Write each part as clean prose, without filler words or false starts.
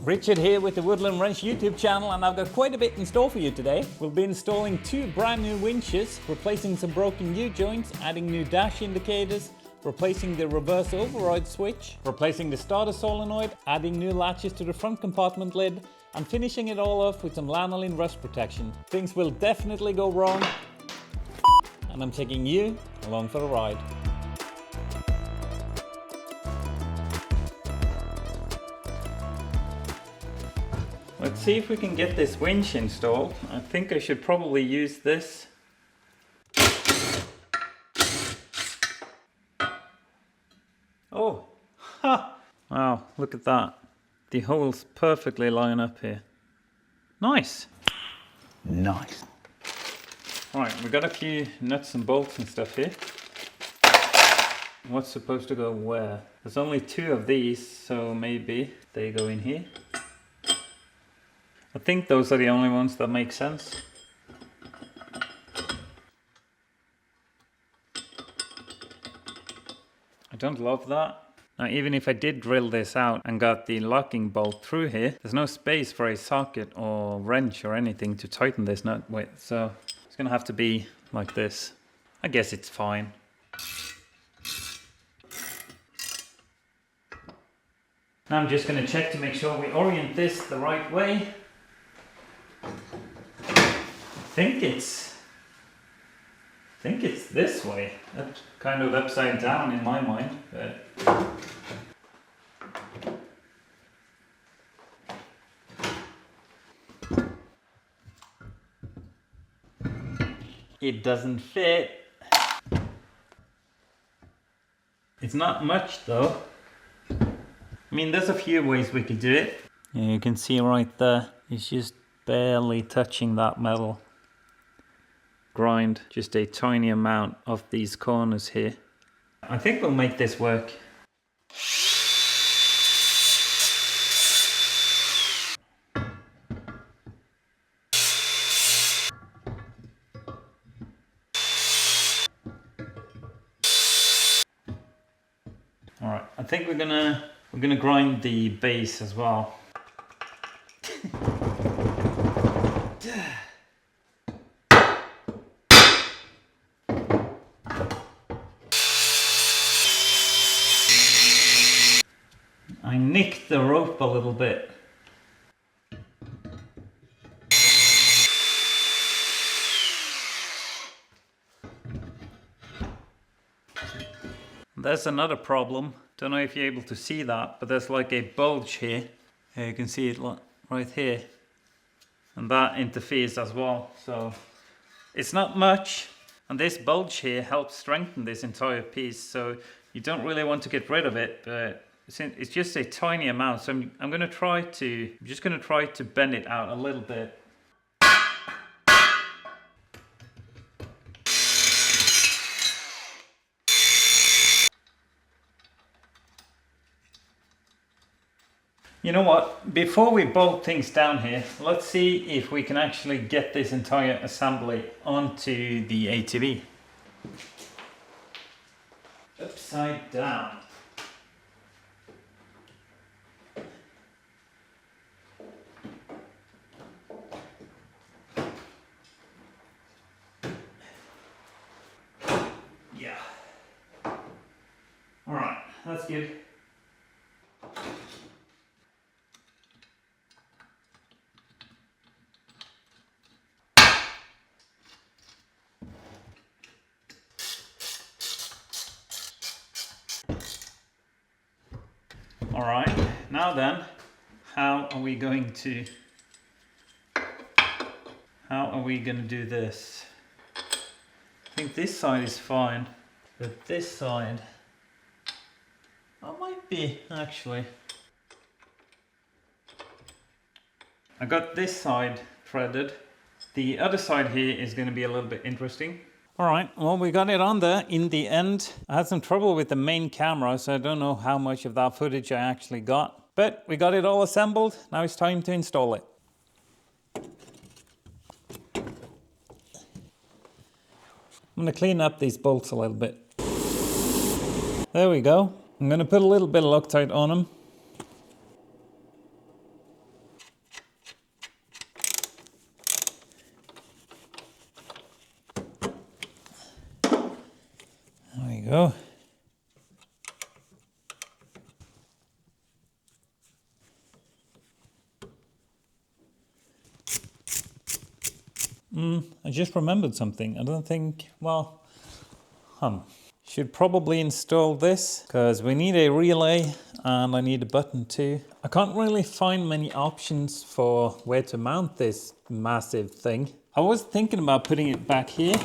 Richard here with the Woodland Wrench YouTube channel, and I've got quite a bit in store for you today. We'll be installing 2 brand new winches, replacing some broken U-joints, adding new dash indicators, replacing the reverse override switch, replacing the starter solenoid, adding new latches to the front compartment lid, and finishing it all off with some Lanolin rust protection. Things will definitely go wrong, and I'm taking you along for the ride. Let's see if we can get this winch installed. I think I should probably use this. Oh, ha! Wow, look at that. The holes perfectly line up here. Nice. Nice. Right, we've got a few nuts and bolts and stuff here. What's supposed to go where? There's only 2 of these, so maybe they go in here. I think those are the only ones that make sense. I don't love that. Now, even if I did drill this out and got the locking bolt through here, there's no space for a socket or wrench or anything to tighten this nut with, so it's gonna have to be like this. I guess it's fine. Now I'm just gonna check to make sure we orient this the right way. I think it's this way. That's kind of upside down in my mind, but it doesn't fit. It's not much though. I mean, there's a few ways we could do it. Yeah, you can see right there, it's just barely touching that metal. Grind just a tiny amount of these corners here. I think we'll make this work. All right, I think we're gonna grind the base as well. I nicked the rope a little bit. There's another problem. Don't know if you're able to see that, but there's like a bulge here. Here you can see it right here. And that interferes as well. So it's not much. And this bulge here helps strengthen this entire piece. So you don't really want to get rid of it, but it's just a tiny amount, so I'm just gonna try to bend it out a little bit. You know what? Before we bolt things down here, let's see if we can actually get this entire assembly onto the ATV. Upside down. Yeah. All right, that's good. All right, now then, how are we going to do this? I think this side is fine, but this side, that might be actually. I got this side threaded. The other side here is going to be a little bit interesting. All right, well, we got it on there in the end. I had some trouble with the main camera, so I don't know how much of that footage I actually got. But we got it all assembled. Now it's time to install it. I'm going to clean up these bolts a little bit. There we go. I'm going to put a little bit of Loctite on them. go. I just remembered something. I don't think, well, should probably install this because we need a relay and I need a button too. I can't really find many options for where to mount this massive thing. I was thinking about putting it back here,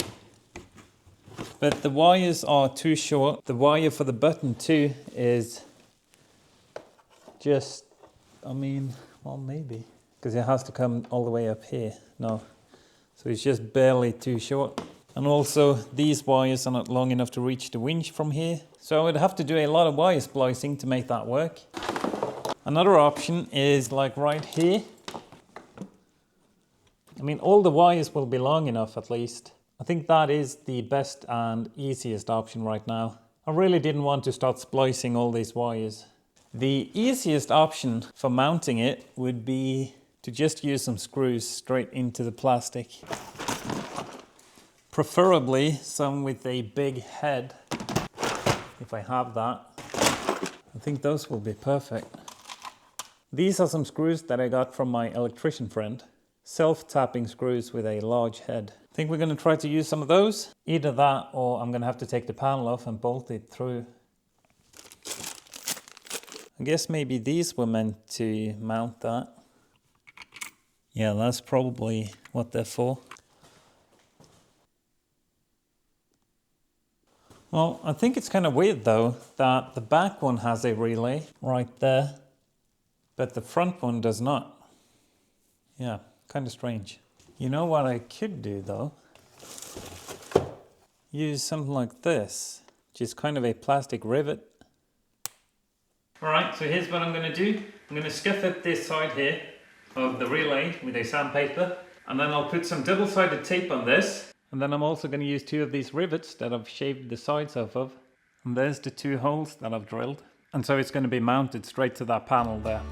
but the wires are too short. The wire for the button too is just, I mean, well, maybe, because it has to come all the way up here. No. So it's just barely too short. And also these wires are not long enough to reach the winch from here. So I would have to do a lot of wire splicing to make that work. Another option is like right here. I mean, all the wires will be long enough at least. I think that is the best and easiest option right now. I really didn't want to start splicing all these wires. The easiest option for mounting it would be to just use some screws straight into the plastic. Preferably some with a big head, if I have that. I think those will be perfect. These are some screws that I got from my electrician friend. Self-tapping screws with a large head. I think we're going to try to use some of those. Either that or I'm going to have to take the panel off and bolt it through. I guess maybe these were meant to mount that. Yeah, that's probably what they're for. Well, I think it's kind of weird though that the back one has a relay right there, but the front one does not. Yeah, kind of strange. You know what I could do though? Use something like this, which is kind of a plastic rivet. Alright, so here's what I'm going to do. I'm going to scuff up this side here of the relay with a sandpaper, and then I'll put some double-sided tape on this. And then I'm also going to use 2 of these rivets that I've shaved the sides off of. And there's the 2 holes that I've drilled. And so it's going to be mounted straight to that panel there.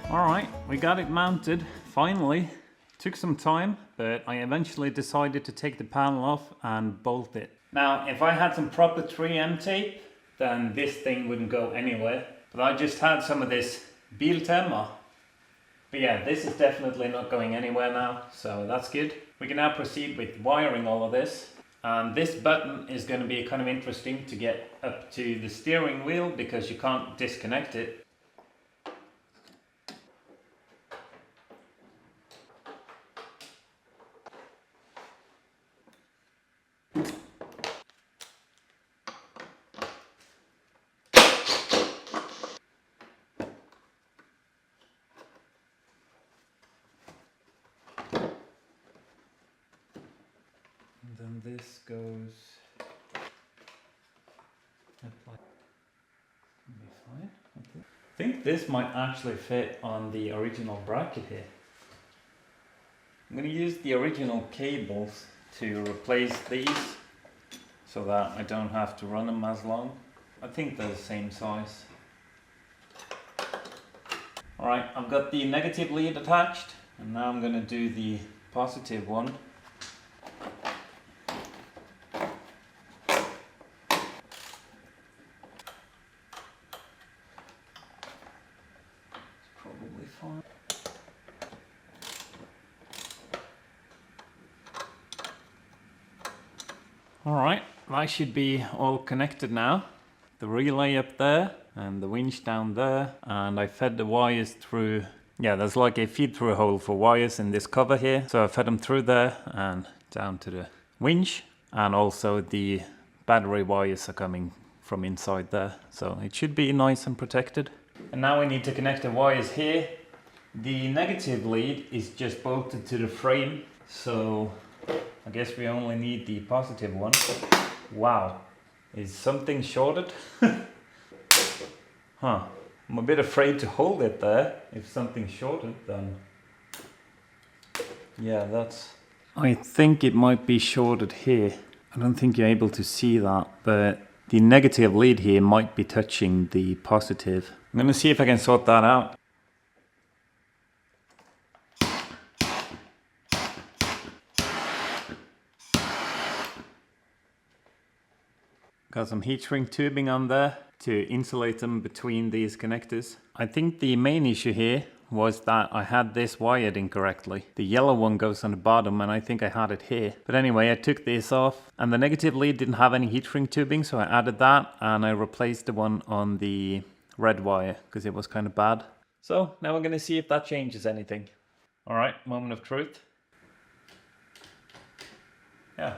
Alright, we got it mounted, finally. Took some time, but I eventually decided to take the panel off and bolt it. Now, if I had some proper 3M tape, then this thing wouldn't go anywhere. But I just had some of this Biltema. But yeah, this is definitely not going anywhere now, so that's good. We can now proceed with wiring all of this. And this button is going to be kind of interesting to get up to the steering wheel because you can't disconnect it. And then this goes up be fine. Okay. I think this might actually fit on the original bracket here. I'm going to use the original cables to replace these so that I don't have to run them as long. I think they're the same size. Alright, I've got the negative lead attached and now I'm going to do the positive one. Alright, that should be all connected now. The relay up there and the winch down there, and I fed the wires through, yeah, there's like a feed through hole for wires in this cover here, so I fed them through there and down to the winch, and also the battery wires are coming from inside there. So it should be nice and protected. And now we need to connect the wires here. The negative lead is just bolted to the frame. So I guess we only need the positive one. Wow, is something shorted? Huh, I'm a bit afraid to hold it there. If something's shorted, then yeah, that's... I think it might be shorted here. I don't think you're able to see that, but the negative lead here might be touching the positive. I'm gonna see if I can sort that out. Got some heat shrink tubing on there to insulate them between these connectors. I think the main issue here was that I had this wired incorrectly. The yellow one goes on the bottom and I think I had it here. But anyway, I took this off and the negative lead didn't have any heat shrink tubing, so I added that and I replaced the one on the red wire because it was kind of bad. So now we're gonna see if that changes anything. All right, moment of truth. Yeah.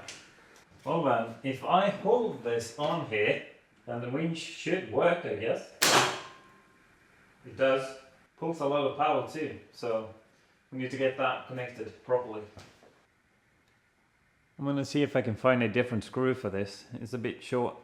Well then, if I hold this on here, then the winch should work, I guess. It does. Pulls a lot of power too, so we need to get that connected properly. I'm gonna see if I can find a different screw for this. It's a bit short.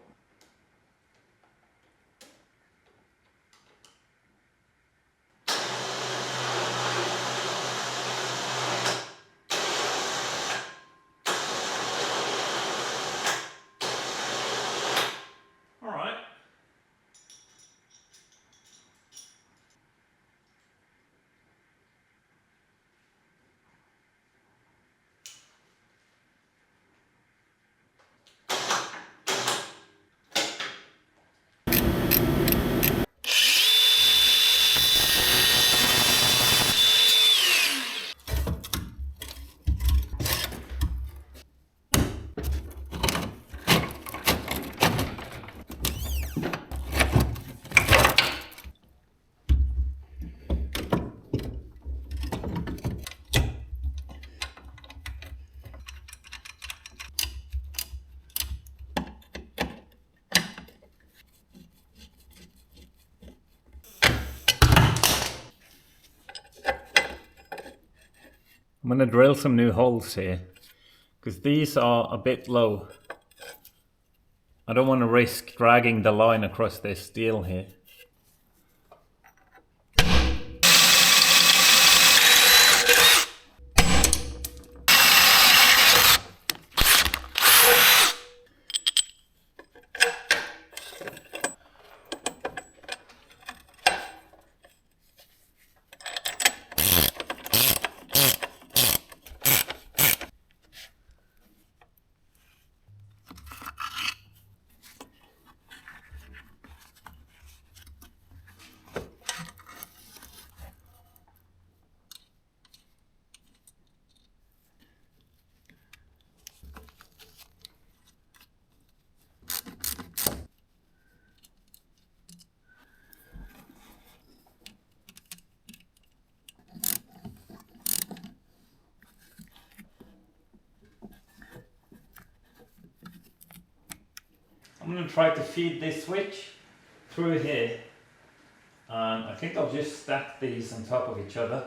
I'm going to drill some new holes here because these are a bit low. I don't want to risk dragging the line across this steel here. I'm going to try to feed this switch through here, and I think I'll just stack these on top of each other.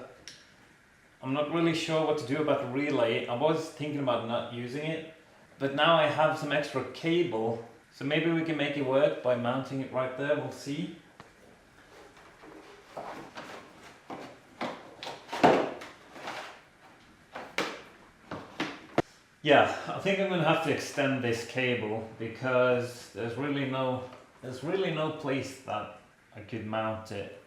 I'm not really sure what to do about the relay. I was thinking about not using it, but now I have some extra cable, so maybe we can make it work by mounting it right there. We'll see. Yeah, I think I'm going to have to extend this cable because there's really no place that I could mount it.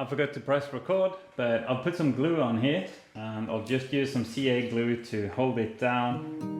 I forgot to press record, but I'll put some glue on here and I'll just use some CA glue to hold it down.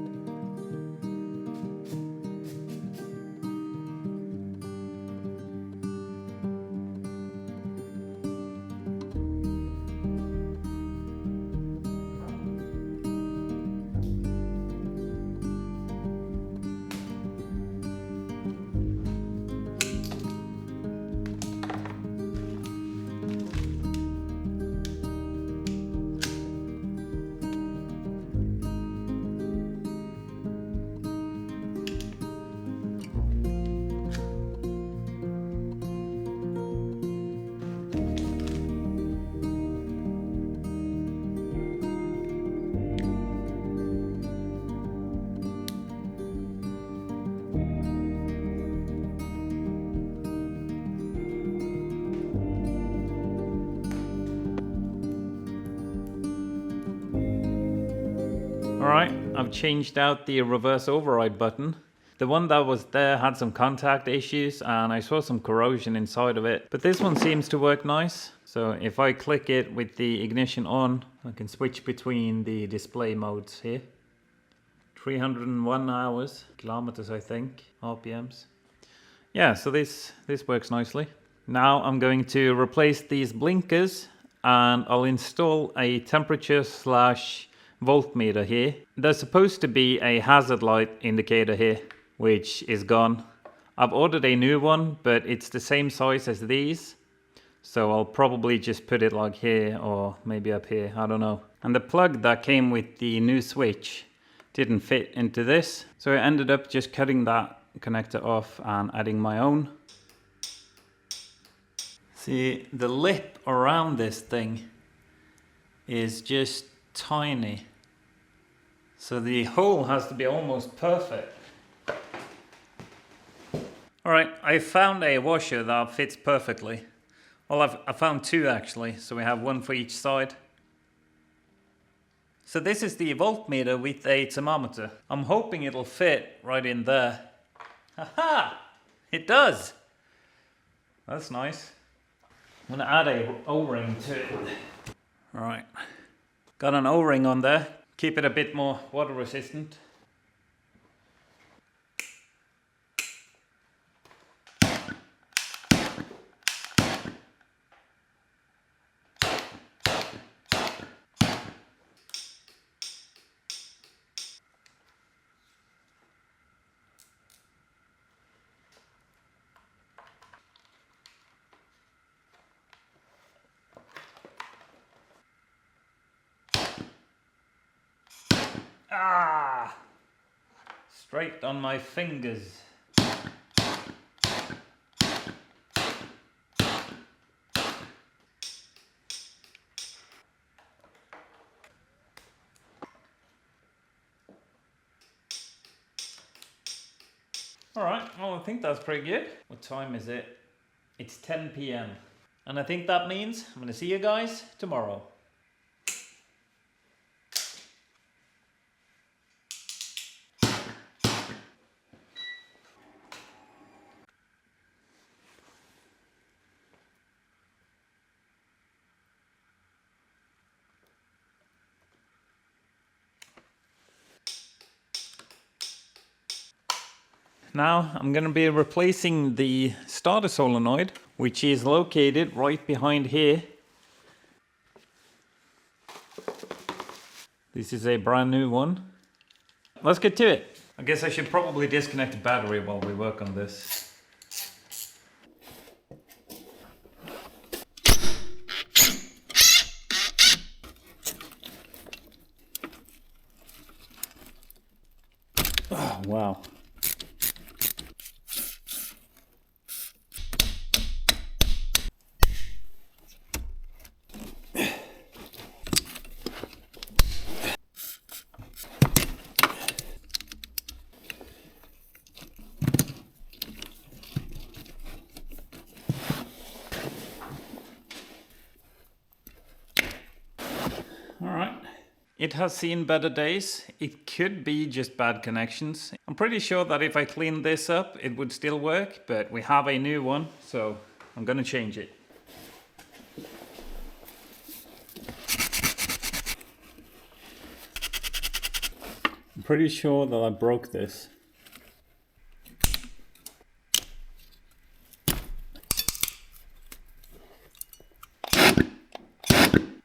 Alright, I've changed out the reverse override button. The one that was there had some contact issues and I saw some corrosion inside of it. But this one seems to work nice. So if I click it with the ignition on, I can switch between the display modes here. 301 kilometers I think, RPMs. Yeah, so this works nicely. Now I'm going to replace these blinkers and I'll install a temperature / voltmeter here. There's supposed to be a hazard light indicator here, which is gone. I've ordered a new one, but it's the same size as these. So I'll probably just put it like here or maybe up here, I don't know. And the plug that came with the new switch didn't fit into this. So I ended up just cutting that connector off and adding my own. See, the lip around this thing is just tiny. So the hole has to be almost perfect. Alright, I found a washer that fits perfectly. Well, I found two actually, so we have one for each side. So this is the voltmeter with a thermometer. I'm hoping it'll fit right in there. Haha! It does! That's nice. I'm gonna add a O-ring to it. Alright, got an O-ring on there. Keep it a bit more water resistant. Ah! Straight on my fingers. Alright, well I think that's pretty good. What time is it? It's 10 PM. And I think that means I'm gonna see you guys tomorrow. Now I'm going to be replacing the starter solenoid, which is located right behind here. This is a brand new one. Let's get to it. I guess I should probably disconnect the battery while we work on this. Oh, wow. It has seen better days. It could be just bad connections. I'm pretty sure that if I clean this up, it would still work, but we have a new one, so I'm gonna change it. I'm pretty sure that I broke this.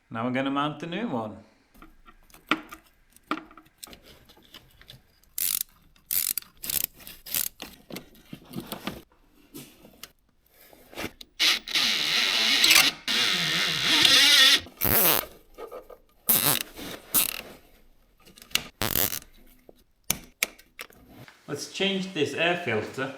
Now we're going to mount the new one. Let's change this air filter.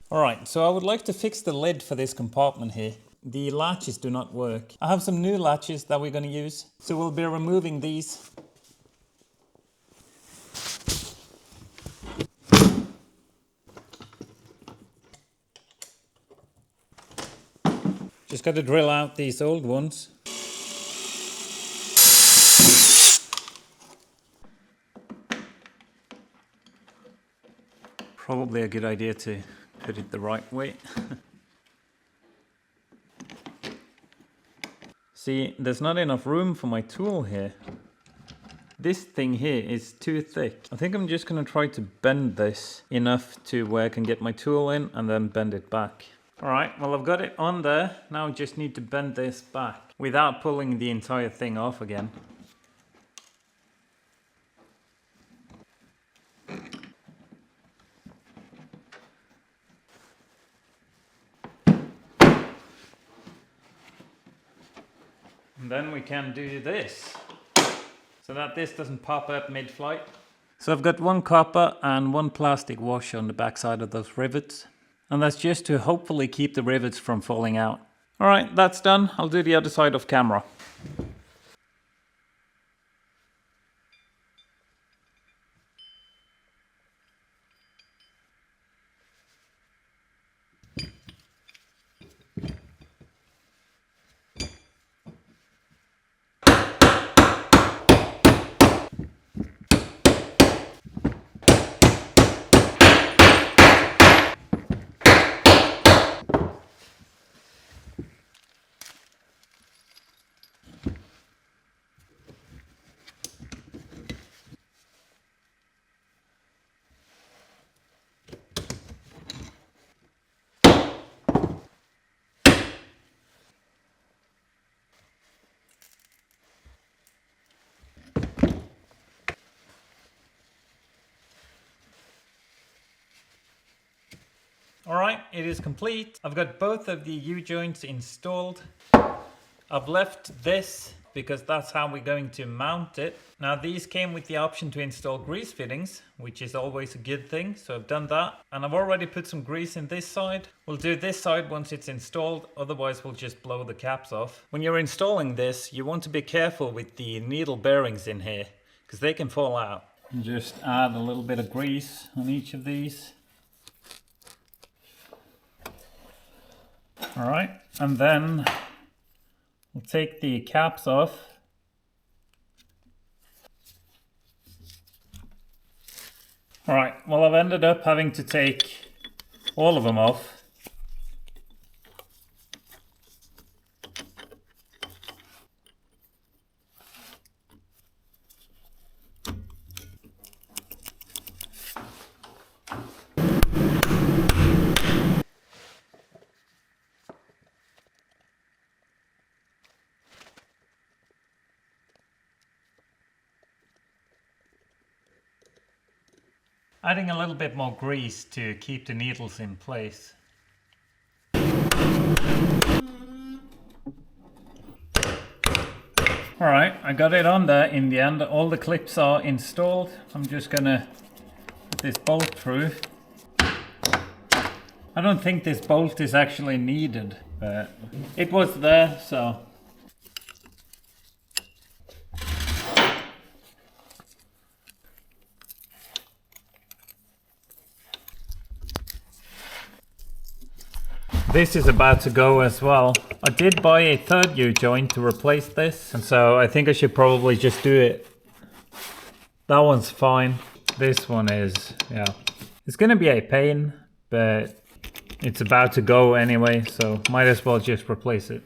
Alright, so I would like to fix the lid for this compartment here. The latches do not work. I have some new latches that we're going to use. So we'll be removing these. Just got to drill out these old ones. Probably a good idea to put it the right way. See, there's not enough room for my tool here. This thing here is too thick. I think I'm just going to try to bend this enough to where I can get my tool in and then bend it back. Alright, well I've got it on there. Now I just need to bend this back without pulling the entire thing off again. And then we can do this, so that this doesn't pop up mid-flight. So I've got one copper and one plastic washer on the back side of those rivets. And that's just to hopefully keep the rivets from falling out. Alright, that's done. I'll do the other side off camera. Alright, it is complete. I've got both of the U-joints installed. I've left this because that's how we're going to mount it. Now these came with the option to install grease fittings, which is always a good thing, so I've done that. And I've already put some grease in this side. We'll do this side once it's installed, otherwise we'll just blow the caps off. When you're installing this, you want to be careful with the needle bearings in here, because they can fall out. And just add a little bit of grease on each of these. Alright, and then we'll take the caps off. Alright, well I've ended up having to take all of them off. Adding a little bit more grease to keep the needles in place. Alright, I got it on there in the end. All the clips are installed. I'm just gonna put this bolt through. I don't think this bolt is actually needed, but it was there, so. this is about to go as well. I did buy a third U-joint to replace this, and so I think I should probably just do it. That one's fine. This one is, yeah. It's gonna be a pain, but it's about to go anyway, so might as well just replace it.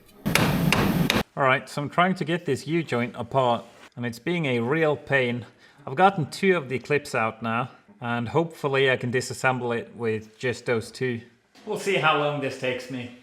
Alright, so I'm trying to get this U-joint apart, and it's being a real pain. I've gotten 2 of the clips out now, and hopefully I can disassemble it with just those 2. We'll see how long this takes me.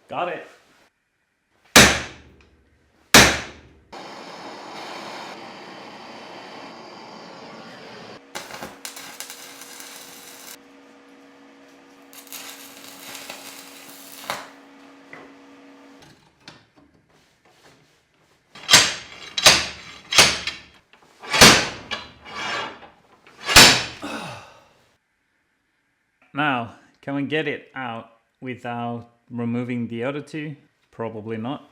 Got it. Now, can we get it out without removing the other 2? Probably not.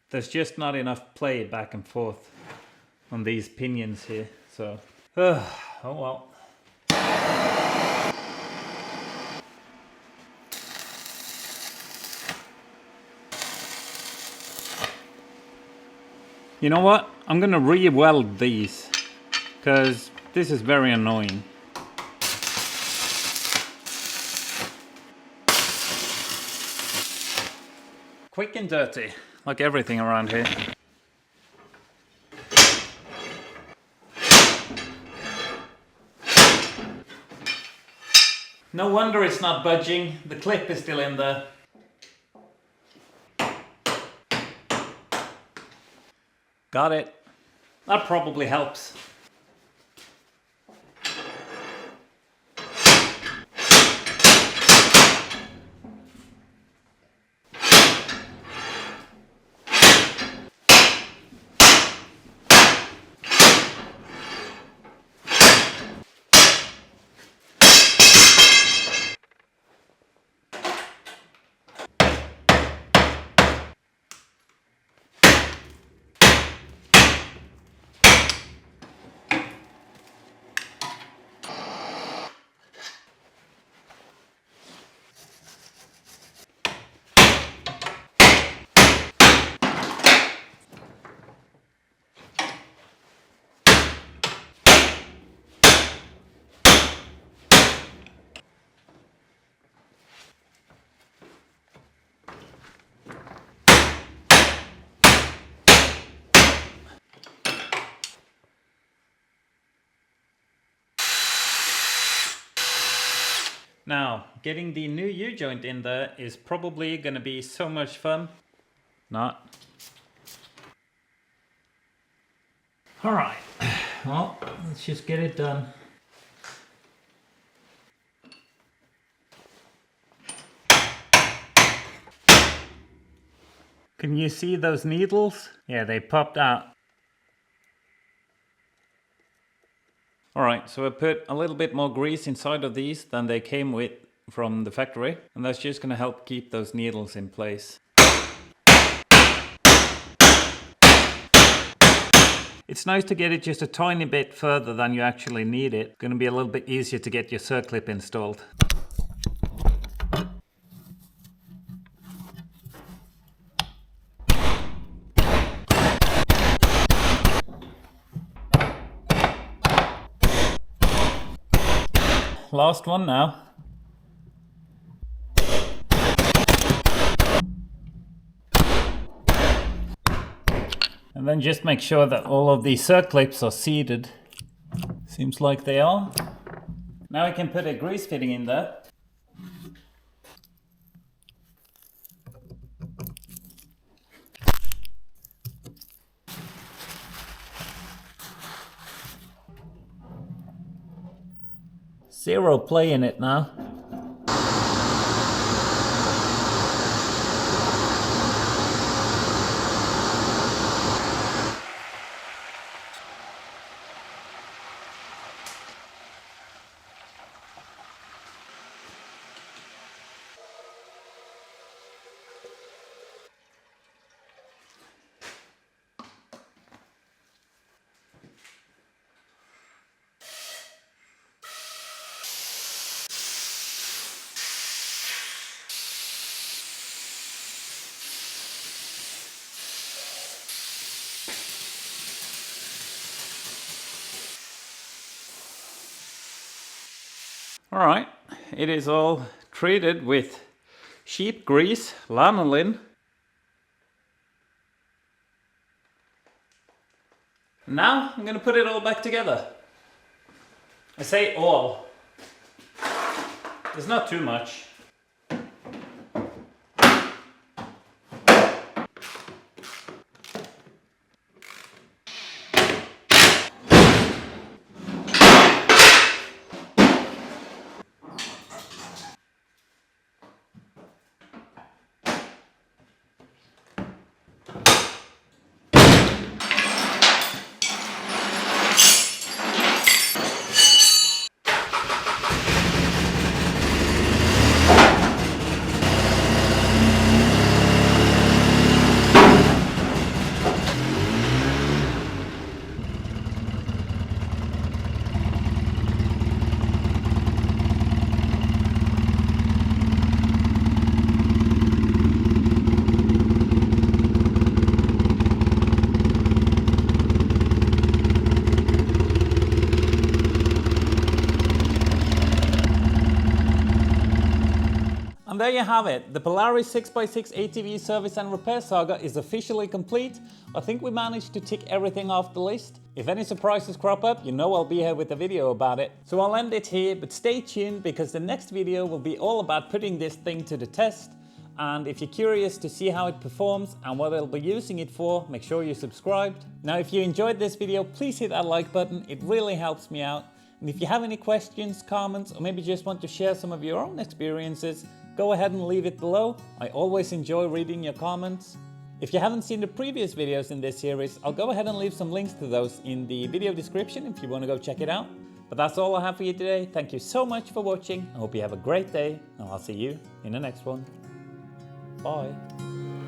There's just not enough play back and forth on these pinions here, so oh well. You know what? I'm gonna re-weld these, because this is very annoying. Quick and dirty, like everything around here. No wonder it's not budging, the clip is still in there. Got it. That probably helps. Now, getting the new U-joint in there is probably going to be so much fun. Not. All right, well, let's just get it done. Can you see those needles? Yeah, they popped out. Alright, so I put a little bit more grease inside of these than they came with from the factory, and that's just going to help keep those needles in place. It's nice to get it just a tiny bit further than you actually need it. It's going to be a little bit easier to get your circlip installed. Last one now. And then just make sure that all of these circlips are seated. Seems like they are. Now I can put a grease fitting in there. Zero play in it now. Alright, it is all treated with sheep grease, lanolin. Now I'm going to put it all back together. I say all. There's not too much. And there you have it. The Polaris 6x6 ATV service and repair saga is officially complete. I think we managed to tick everything off the list. If any surprises crop up, you know I'll be here with a video about it. So I'll end it here, but stay tuned because the next video will be all about putting this thing to the test. And if you're curious to see how it performs and what I'll be using it for, make sure you're subscribed. Now if you enjoyed this video, please hit that like button, it really helps me out. And if you have any questions, comments, or maybe just want to share some of your own experiences, go ahead and leave it below. I always enjoy reading your comments. If you haven't seen the previous videos in this series, I'll go ahead and leave some links to those in the video description if you want to go check it out. But that's all I have for you today. Thank you so much for watching. I hope you have a great day, and I'll see you in the next one. Bye.